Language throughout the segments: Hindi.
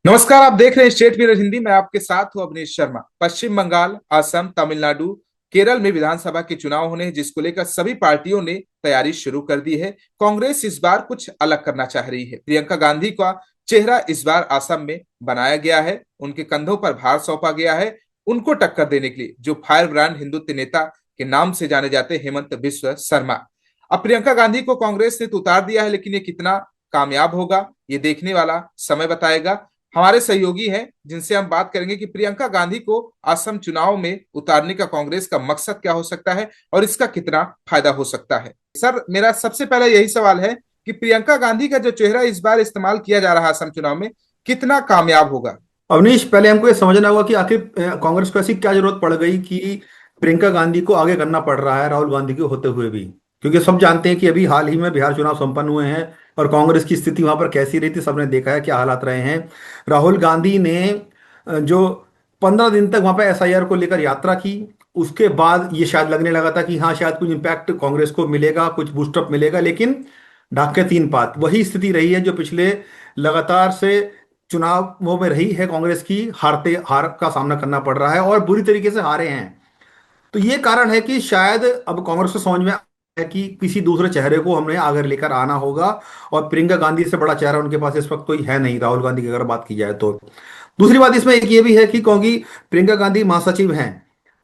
नमस्कार। आप देख रहे हैं स्टेट मिरर हिंदी। मैं आपके साथ हूं अवनीश शर्मा। पश्चिम बंगाल, असम, तमिलनाडु, केरल में विधानसभा के चुनाव होने हैं, जिसको लेकर सभी पार्टियों ने तैयारी शुरू कर दी है। कांग्रेस इस बार कुछ अलग करना चाह रही है। प्रियंका गांधी का चेहरा इस बार असम में बनाया गया है। उनके कंधों पर भार सौंपा गया है उनको टक्कर देने के लिए जो फायर ब्रांड हिंदुत्व नेता के नाम से जाने जाते हैं, हेमंत बिस्व शर्मा। अब प्रियंका गांधी को कांग्रेस ने तो उतार दिया है, लेकिन ये कितना कामयाब होगा ये देखने वाला समय बताएगा। हमारे सहयोगी हैं जिनसे हम बात करेंगे कि प्रियंका गांधी को असम चुनाव में उतारने का कांग्रेस का मकसद क्या हो सकता है और इसका कितना फायदा हो सकता है। सर, मेरा सबसे पहला यही सवाल है कि प्रियंका गांधी का जो चेहरा इस बार इस्तेमाल किया जा रहा है असम चुनाव में, कितना कामयाब होगा। अवनीश, पहले हमको ये समझना होगा कि आखिर कांग्रेस को ऐसी क्या जरूरत पड़ गई कि प्रियंका गांधी को आगे करना पड़ रहा है राहुल गांधी के होते हुए भी। क्योंकि सब जानते हैं कि अभी हाल ही में बिहार चुनाव संपन्न हुए हैं और कांग्रेस की स्थिति वहां पर कैसी रही थी, सबने देखा है क्या हालात रहे हैं। राहुल गांधी ने जो 15 दिन तक वहां पर एसआईआर को लेकर यात्रा की, उसके बाद ये शायद लगने लगा था कि हाँ शायद कुछ इम्पैक्ट कांग्रेस को मिलेगा, कुछ बूस्टअप मिलेगा, लेकिन ढाक के तीन पात वही स्थिति रही है जो पिछले लगातार से चुनावों में रही है। कांग्रेस की हार का सामना करना पड़ रहा है और बुरी तरीके से हारे हैं। तो ये कारण है कि शायद अब कांग्रेस को समझ में आया है कि किसी दूसरे चेहरे को हमने आगे लेकर आना होगा। और प्रियंका गांधी से बड़ा चेहरा उनके पास इस वक्त कोई है नहीं, राहुल गांधी की अगर बात की जाए तो। दूसरी बात इसमें एक ये भी है कि क्योंकि प्रियंका गांधी महासचिव हैं,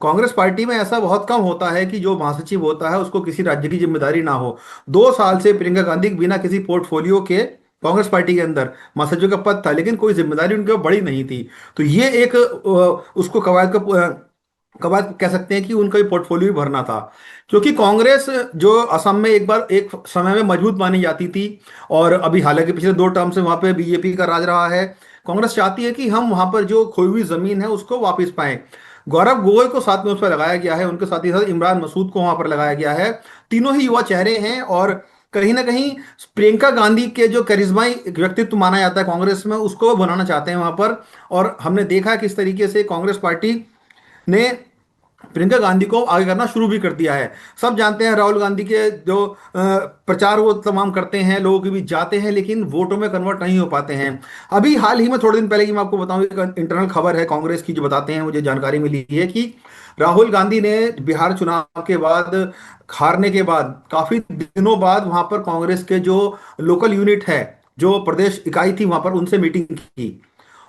कांग्रेस पार्टी में ऐसा बहुत कम होता है कि जो महासचिव होता है उसको किसी राज्य की जिम्मेदारी ना हो। 2 साल से प्रियंका गांधी बिना किसी पोर्टफोलियो के कांग्रेस पार्टी के अंदर महासचिव का पद था, लेकिन कोई जिम्मेदारी उनके ऊपर बड़ी नहीं थी। तो ये एक उसको कवायद कह सकते हैं कि उनका भी पोर्टफोलियो भी भरना था। क्योंकि कांग्रेस जो असम में एक बार एक समय में मजबूत मानी जाती थी, और अभी हालांकि पिछले 2 टर्म से वहां पे बीजेपी का राज रहा है, कांग्रेस चाहती है कि हम वहां पर जो खोई हुई जमीन है उसको वापस पाएं। गौरव गोगोई को साथ में उस पर लगाया गया है, उनके साथ ही साथ इमरान मसूद को वहां पर लगाया गया है। तीनों ही युवा चेहरे हैं और कहीं ना कहीं प्रियंका गांधी के जो करिश्माई व्यक्तित्व माना जाता है कांग्रेस में, उसको वो बनाना चाहते हैं वहां पर। और हमने देखा किस तरीके से कांग्रेस पार्टी ने प्रियंका गांधी को आगे करना शुरू भी कर दिया है। सब जानते हैं राहुल गांधी के जो प्रचार वो तमाम करते हैं, लोगों के बीच जाते हैं, लेकिन वोटों में कन्वर्ट नहीं हो पाते हैं। अभी हाल ही में थोड़े दिन पहले की मैं आपको बताऊं, एक इंटरनल खबर है कांग्रेस की जो बताते हैं, मुझे जानकारी मिली है कि राहुल गांधी ने बिहार चुनाव के बाद, हारने के बाद काफी दिनों बाद वहां पर कांग्रेस के जो लोकल यूनिट है, जो प्रदेश इकाई थी, वहां पर उनसे मीटिंग की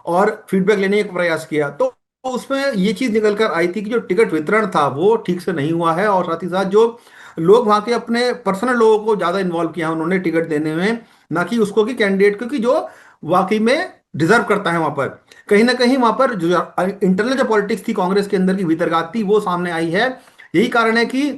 और फीडबैक लेने का प्रयास किया। तो उसमें ये चीज निकल कर आई थी कि जो टिकट वितरण था वो ठीक से नहीं हुआ है, और साथ ही साथ जो लोग वहां के अपने पर्सनल लोगों को ज्यादा इन्वॉल्व किया उन्होंने टिकट देने में, ना कि उसको कि कैंडिडेट को कि जो वाकई में डिजर्व करता है। वहां पर कहीं ना कहीं वहां पर जो इंटरनल जो पॉलिटिक्स थी कांग्रेस के अंदर की भीतरघात थी वो सामने आई है। यही कारण है कि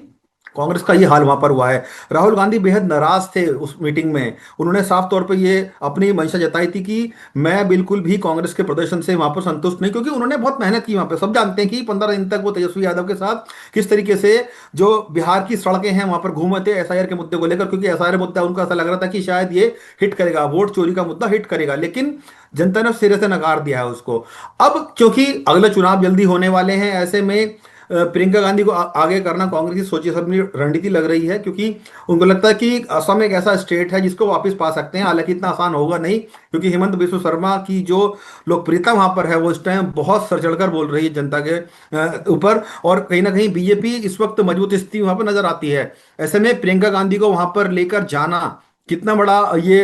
कांग्रेस का ये हाल वहां पर हुआ है। राहुल गांधी बेहद नाराज थे उस मीटिंग में। उन्होंने साफ तौर पे ये अपनी मंशा जताई थी कि मैं बिल्कुल भी कांग्रेस के प्रदर्शन से वहां पर संतुष्ट नहीं, क्योंकि उन्होंने बहुत मेहनत की वहां पे। सब जानते हैं कि 15 दिन तक वो तेजस्वी यादव के साथ किस तरीके से जो बिहार की सड़कें हैं वहां पर घूमे थे एसआईआर के मुद्दे को लेकर, क्योंकि एसआईआर मुद्दा उनको ऐसा लग रहा था कि शायद ये हिट करेगा, वोट चोरी का मुद्दा हिट करेगा, लेकिन जनता ने सिरे से नकार दिया है उसको। अब क्योंकि अगले चुनाव जल्दी होने वाले हैं, ऐसे में प्रियंका गांधी को आगे करना कांग्रेस की सोची समझी रणनीति लग रही है, क्योंकि उनको लगता है कि असम एक ऐसा स्टेट है जिसको वापस पा सकते हैं। हालांकि इतना आसान होगा नहीं, क्योंकि हेमंत बिस्व शर्मा की जो लोकप्रियता वहां पर है वो इस टाइम बहुत सर चढ़कर बोल रही है जनता के ऊपर। और कहीं ना कहीं बीजेपी इस वक्त मजबूत स्थिति वहां पर नजर आती है। ऐसे में प्रियंका गांधी को वहां पर लेकर जाना कितना बड़ा ये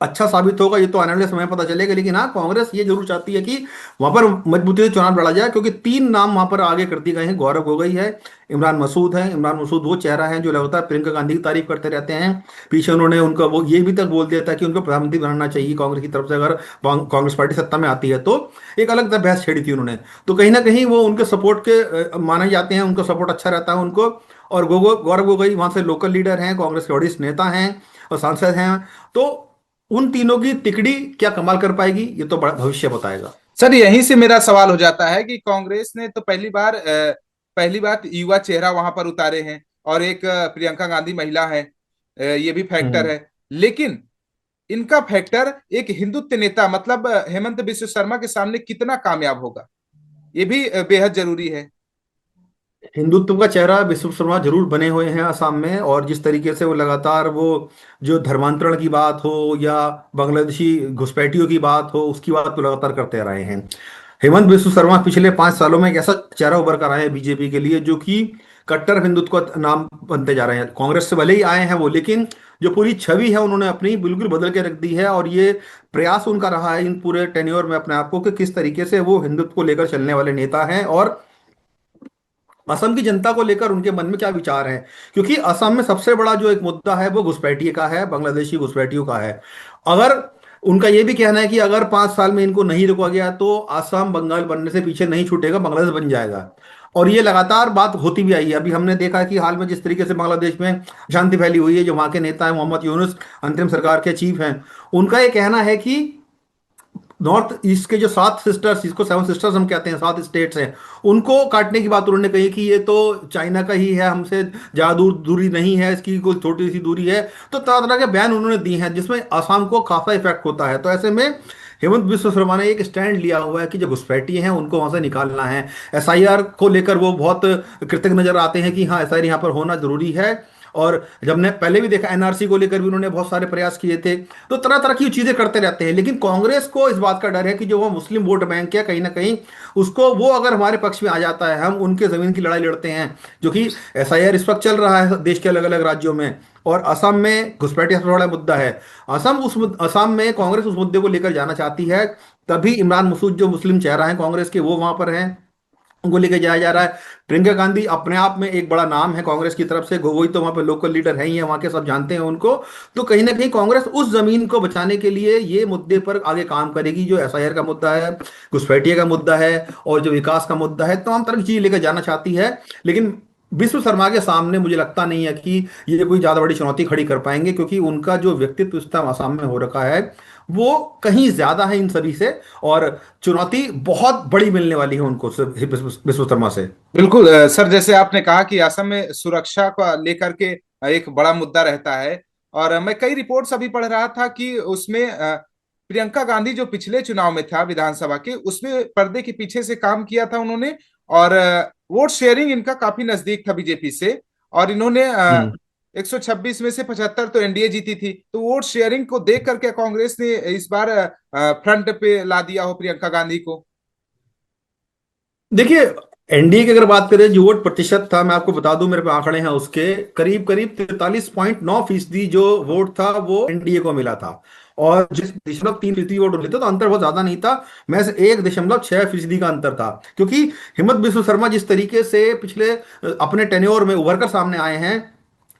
अच्छा साबित होगा, ये तो आने वाले समय में पता चलेगा। लेकिन हाँ, कांग्रेस ये जरूर चाहती है कि वहां पर मजबूती से चुनाव लड़ा जाए, क्योंकि 3 नाम वहां पर आगे कर दिए गए हैं। गौरव गोगोई है, इमरान मसूद है। इमरान मसूद वो चेहरा है जो लगातार प्रियंका गांधी की तारीफ करते रहते हैं। पीछे उन्होंने उनका वो ये भी तक बोल दिया था कि उनको प्रधानमंत्री बनाना चाहिए कांग्रेस की तरफ से, अगर कांग्रेस पार्टी सत्ता में आती है तो। एक अलग तरह बहस छेड़ी थी उन्होंने। तो कहीं ना कहीं वो उनके सपोर्ट के माने जाते हैं, उनका सपोर्ट अच्छा रहता है उनको। और गौरव गोगोई वहां से लोकल लीडर हैं, कांग्रेस के वरिष्ठ नेता हैं और सांसद हैं। तो उन तीनों की तिकड़ी क्या कमाल कर पाएगी, ये तो बड़ा भविष्य बताएगा। सर, यहीं से मेरा सवाल हो जाता है कि कांग्रेस ने तो पहली बात युवा चेहरा वहां पर उतारे हैं और एक प्रियंका गांधी महिला है। ये भी फैक्टर हम्म। है। लेकिन इनका फैक्टर एक हिंदुत्व नेता मतलब हेमंत बिस्व शर्मा के सामने कितना कामयाब होगा, ये भी बेहद जरूरी है। हिंदुत्व का चेहरा विश्व शर्मा जरूर बने हुए हैं असम में। और जिस तरीके से वो लगातार वो जो धर्मांतरण की बात हो या बांग्लादेशी घुसपैठियों की बात हो, उसकी बात तो लगातार करते रहे हैं। हेमंत बिस्व शर्मा पिछले 5 सालों में एक ऐसा चेहरा उभर कर आए हैं बीजेपी के लिए, जो कि कट्टर हिंदुत्व का नाम बनते जा रहे हैं। कांग्रेस से भले ही आए हैं वो, लेकिन जो पूरी छवि है उन्होंने अपनी बिल्कुल बदल के रख दी है। और ये प्रयास उनका रहा है इन पूरे टेन्योर में अपने आप को, कि किस तरीके से वो हिंदुत्व को लेकर चलने वाले नेता हैं और असम की जनता को लेकर उनके मन में क्या विचार है। क्योंकि असम में सबसे बड़ा जो एक मुद्दा है वो घुसपैठिए का है, बांग्लादेशी घुसपैठियों का है। अगर उनका ये भी कहना है कि अगर 5 साल में इनको नहीं रोका गया तो असम बंगाल बनने से पीछे नहीं छूटेगा, बांग्लादेश बन जाएगा। और ये लगातार बात होती भी आई है। अभी हमने देखा है कि हाल में जिस तरीके से बांग्लादेश में शांति फैली हुई है, जो वहां के नेता है मोहम्मद यूनुस, अंतरिम सरकार के चीफ हैं, उनका ये कहना है कि नॉर्थ ईस्ट के जो 7 सिस्टर्स, जिसको 7 सिस्टर्स हम कहते हैं, 7 स्टेट्स हैं, उनको काटने की बात उन्होंने कही कि ये तो चाइना का ही है, हमसे ज्यादा दूर दूरी नहीं है, इसकी कोई छोटी सी दूरी है। तो तरह तरह के बयान उन्होंने दिए हैं जिसमें असम को खासा इफेक्ट होता है। तो ऐसे में हेमंत बिस्व शर्मा ने एक स्टैंड लिया हुआ है कि जो घुसपैठी हैं उनको वहां से निकालना है। एसआईआर को लेकर वो बहुत कृतज्ञ नजर आते हैं कि हाँ, एसआईआर यहाँ पर होना जरूरी है। और जब ने पहले भी देखा एनआरसी को लेकर भी उन्होंने बहुत सारे प्रयास किए थे। तो तरह तरह की चीजें करते रहते हैं। लेकिन कांग्रेस को इस बात का डर है कि जो वो मुस्लिम वोट बैंक है, कहीं ना कहीं उसको, वो अगर हमारे पक्ष में आ जाता है, हम उनके जमीन की लड़ाई लड़ते हैं। जो कि एसआईआर इस वक्त चल रहा है देश के अलग अलग राज्यों में, और असम में घुसपैठिया सबसे बड़ा मुद्दा है। असम में कांग्रेस उस मुद्दे को लेकर जाना चाहती है। तभी इमरान मसूद जो मुस्लिम चेहरा है कांग्रेस के, वो वहां पर हैं, उनको लेके जाया जा रहा है। प्रियंका गांधी अपने आप में एक बड़ा नाम है कांग्रेस की तरफ से, वही तो वहां पे लोकल लीडर है ही है, वहां के सब जानते हैं उनको। तो कहीं ना कहीं कांग्रेस उस जमीन को बचाने के लिए ये मुद्दे पर आगे काम करेगी, जो एसआईआर का मुद्दा है, घुसपैठिया का मुद्दा है, और जो विकास का मुद्दा है, तमाम तरह की चीज लेकर जाना चाहती है। लेकिन विश्व शर्मा के सामने मुझे लगता नहीं है कि ये कोई ज्यादा बड़ी चुनौती खड़ी कर पाएंगे, क्योंकि उनका जो व्यक्तित्व इस टाइम आसाम में हो रखा है वो कहीं ज्यादा है इन सभी से। और चुनौती बहुत बड़ी मिलने वाली है उनको विश्व शर्मा से। बिल्कुल सर, जैसे आपने कहा कि असम में सुरक्षा को लेकर के एक बड़ा मुद्दा रहता है। और मैं कई रिपोर्ट्स अभी पढ़ रहा था कि उसमें प्रियंका गांधी जो पिछले चुनाव में था विधानसभा के, उसमें पर्दे के पीछे से काम किया था उन्होंने। और वोट शेयरिंग इनका काफी नजदीक था बीजेपी से। और इन्होंने हम्म। 126 में से 75 तो एनडीए जीती थी। तो वोट शेयरिंग को देख करके कांग्रेस ने इस बार फ्रंट पे ला दिया हो प्रियंका गांधी को। देखिए, एनडीए की अगर बात करें, जो वोट प्रतिशत था, मैं आपको बता दूं, मेरे पे आंकड़े हैं उसके, करीब करीब 43.9% जो वोट था वो एनडीए को मिला था। और जिस 0.3% वोट मिले थे, तो अंतर बहुत ज्यादा नहीं था। मैं से 1.6% का अंतर था। क्योंकि हिम्मत बिस्व शर्मा जिस तरीके से पिछले अपने टेन्योर में उभर कर सामने आए हैं,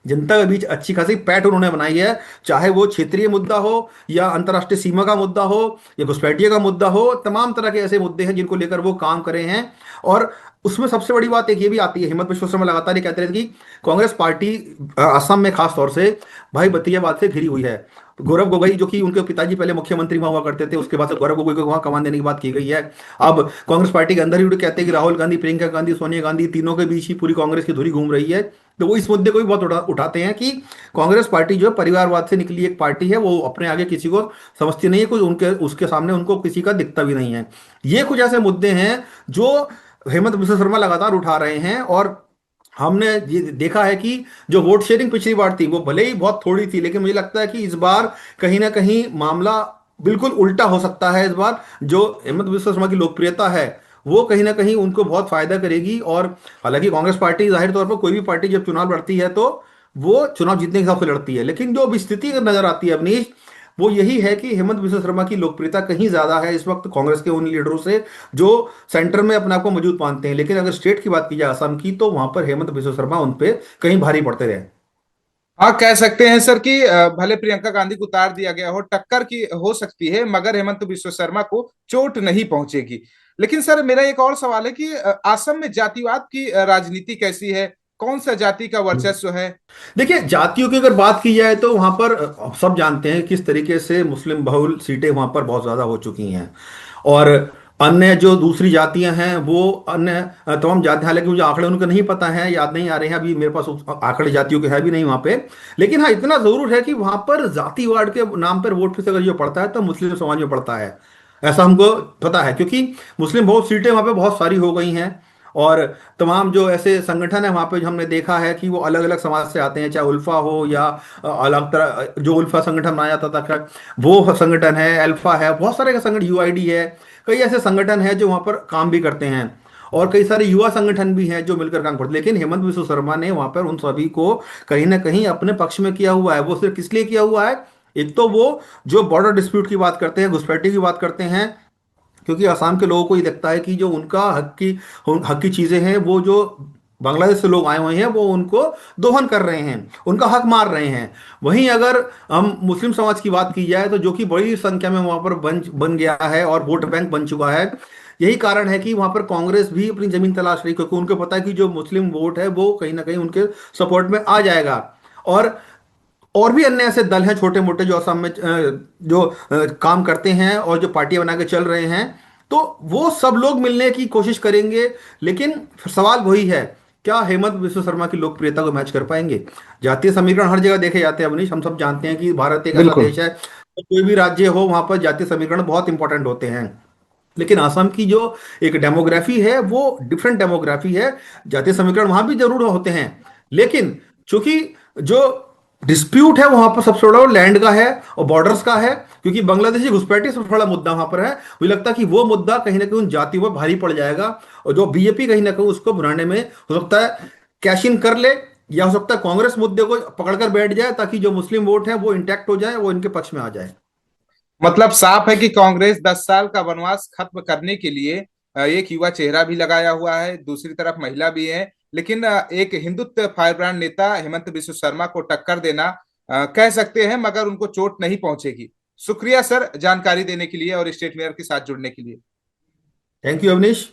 जनता के बीच अच्छी खासी पैठ उन्होंने बनाई है। चाहे वो क्षेत्रीय मुद्दा हो, या अंतर्राष्ट्रीय सीमा का मुद्दा हो, या घुसपैठिया का मुद्दा हो, तमाम तरह के ऐसे मुद्दे हैं जिनको लेकर वो काम करे हैं। और उसमें सबसे बड़ी बात एक ये भी आती है, हिम्मत विश्व शर्मा लगातार ये कहते रहते हैं कि कांग्रेस पार्टी असम में खास तौर से भाई भतीजावाद से घिरी हुई है। गौरव गोगोई, जो कि उनके पिताजी पहले मुख्यमंत्री वहां हुआ करते थे, उसके बाद से गौरव गोगोई को वहां कमान देने की बात की गई है। अब कांग्रेस पार्टी के अंदर ही उन्हें कहते हैं कि राहुल गांधी, प्रियंका गांधी, सोनिया गांधी, तीनों के बीच ही पूरी कांग्रेस की धुरी घूम रही है। तो वो इस मुद्दे को भी बहुत उठाते हैं कि कांग्रेस पार्टी जो है परिवारवाद से निकली एक पार्टी है, वो अपने आगे किसी को समझती नहीं है, कुछ उनके उसके सामने उनको किसी का दिखता भी नहीं है। ये कुछ ऐसे मुद्दे हैं जो हेमंत बिस्व शर्मा लगातार उठा रहे हैं। और हमने ये देखा है कि जो वोट शेयरिंग पिछली बार थी वो भले ही बहुत थोड़ी थी, लेकिन मुझे लगता है कि इस बार कहीं ना कहीं मामला बिल्कुल उल्टा हो सकता है। इस बार जो हेमंत बिस्व शर्मा की लोकप्रियता है वो कहीं ना कहीं उनको बहुत फायदा करेगी। और हालांकि कांग्रेस पार्टी जाहिर तौर पर, कोई भी पार्टी जब चुनाव लड़ती है तो वो चुनाव जीतने के हिसाब से लड़ती है, लेकिन जो अभी स्थिति नजर आती है अपनी, वो यही है कि हेमंत बिस्व शर्मा की लोकप्रियता कहीं ज्यादा है इस वक्त कांग्रेस के उन लीडरों से जो सेंटर में अपने आप को मौजूद मानते हैं। लेकिन अगर स्टेट की बात की जाए असम की, तो वहां पर हेमंत बिस्व शर्मा उन पे कहीं भारी पड़ते रहे। हाँ, कह सकते हैं सर कि भले प्रियंका गांधी को उतार दिया गया हो, टक्कर की हो सकती है, मगर हेमंत बिस्व शर्मा को चोट नहीं पहुंचेगी। लेकिन सर मेरा एक और सवाल है कि असम में जातिवाद की राजनीति कैसी है? कौन सा जाति का वर्चस्व है? देखिए, जातियों की अगर बात की जाए तो वहां पर सब जानते हैं किस तरीके से मुस्लिम बहुल सीटें वहां पर बहुत ज्यादा हो चुकी हैं। और अन्य जो दूसरी जातियां हैं वो अन्य तमाम जातियां, हालांकि मुझे आंकड़े उनके नहीं पता है, याद नहीं आ रहे हैं अभी मेरे पास, आंकड़े जातियों के है भी नहीं वहां पे। लेकिन हाँ, इतना जरूर है कि वहां पर जातिवाद के नाम पर वोट फिर से अगर जो पड़ता है तो मुस्लिम समाज में पड़ता है। ऐसा हमको पता है, क्योंकि मुस्लिम बहुत सीटें वहां पे बहुत सारी हो गई हैं। और तमाम जो ऐसे संगठन है वहाँ पे, जो हमने देखा है कि वो अलग अलग समाज से आते हैं, चाहे उल्फा हो या अलग तरह जो उल्फा संगठन बनाया जाता था, वो संगठन है, अल्फा है, बहुत सारे संगठन, यूआईडी है, कई ऐसे संगठन है जो वहाँ पर काम भी करते हैं। और कई सारे युवा संगठन भी हैं जो मिलकर काम करते हैं। लेकिन हेमंत बिस्व शर्मा ने वहाँ पर उन सभी को कहीं ना कहीं अपने पक्ष में किया हुआ है। वो सिर्फ किस लिए किया हुआ है? एक तो वो जो बॉर्डर डिस्प्यूट की बात करते हैं, घुसपैठी की बात करते हैं, क्योंकि असम के लोगों को ये लगता है कि जो उनका हक की चीजें हैं, वो जो बांग्लादेश से लोग आए हुए हैं वो उनको दोहन कर रहे हैं, उनका हक मार रहे हैं। वहीं अगर हम मुस्लिम समाज की बात की जाए तो जो कि बड़ी संख्या में वहां पर बन बन गया है और वोट बैंक बन चुका है, यही कारण है कि वहां पर कांग्रेस भी अपनी जमीन तलाश रही, क्योंकि उनको पता है कि जो मुस्लिम वोट है वो कहीं ना कहीं उनके सपोर्ट में आ जाएगा। और और भी अन्य ऐसे दल हैं छोटे मोटे जो असम में जो काम करते हैं और जो पार्टियां बना के चल रहे हैं, तो वो सब लोग मिलने की कोशिश करेंगे। लेकिन फिर सवाल वही है, क्या हेमंत विश्व शर्मा की लोकप्रियता को मैच कर पाएंगे? जातीय समीकरण हर जगह देखे जाते हैं अवनीश, हम सब जानते हैं कि भारत एक ऐसा बिल्कुल। देश है, तो कोई भी राज्य हो वहां पर जातीय समीकरण बहुत इंपॉर्टेंट होते हैं। लेकिन असम की जो एक डेमोग्राफी है वो डिफरेंट डेमोग्राफी है। जातीय समीकरण वहां भी जरूर होते हैं, लेकिन चूंकि जो डिस्प्यूट है वहां पर सबसे बड़ा लैंड का है और बॉर्डर्स का है, क्योंकि बांग्लादेशी घुसपैठी सबसे बड़ा मुद्दा वहां पर है। मुझे लगता है कि वो मुद्दा कहीं ना कहीं उन जातियों पर भारी पड़ जाएगा, और जो बीजेपी कहीं ना कहीं उसको बनाने में हो सकता है कैश इन कर ले, या हो सकता है कांग्रेस मुद्दे को पकड़कर बैठ जाए ताकि जो मुस्लिम वोट है वो इंटैक्ट हो जाए, वो इनके पक्ष में आ जाए। मतलब साफ है कि कांग्रेस 10 साल का वनवास खत्म करने के लिए एक युवा चेहरा भी लगाया हुआ है, दूसरी तरफ महिला भी है, लेकिन एक हिंदुत्व फायरब्रांड नेता हेमंत बिस्व शर्मा को टक्कर देना कह सकते हैं, मगर उनको चोट नहीं पहुंचेगी। शुक्रिया सर जानकारी देने के लिए और स्टेट मेयर के साथ जुड़ने के लिए। Thank you Awanish.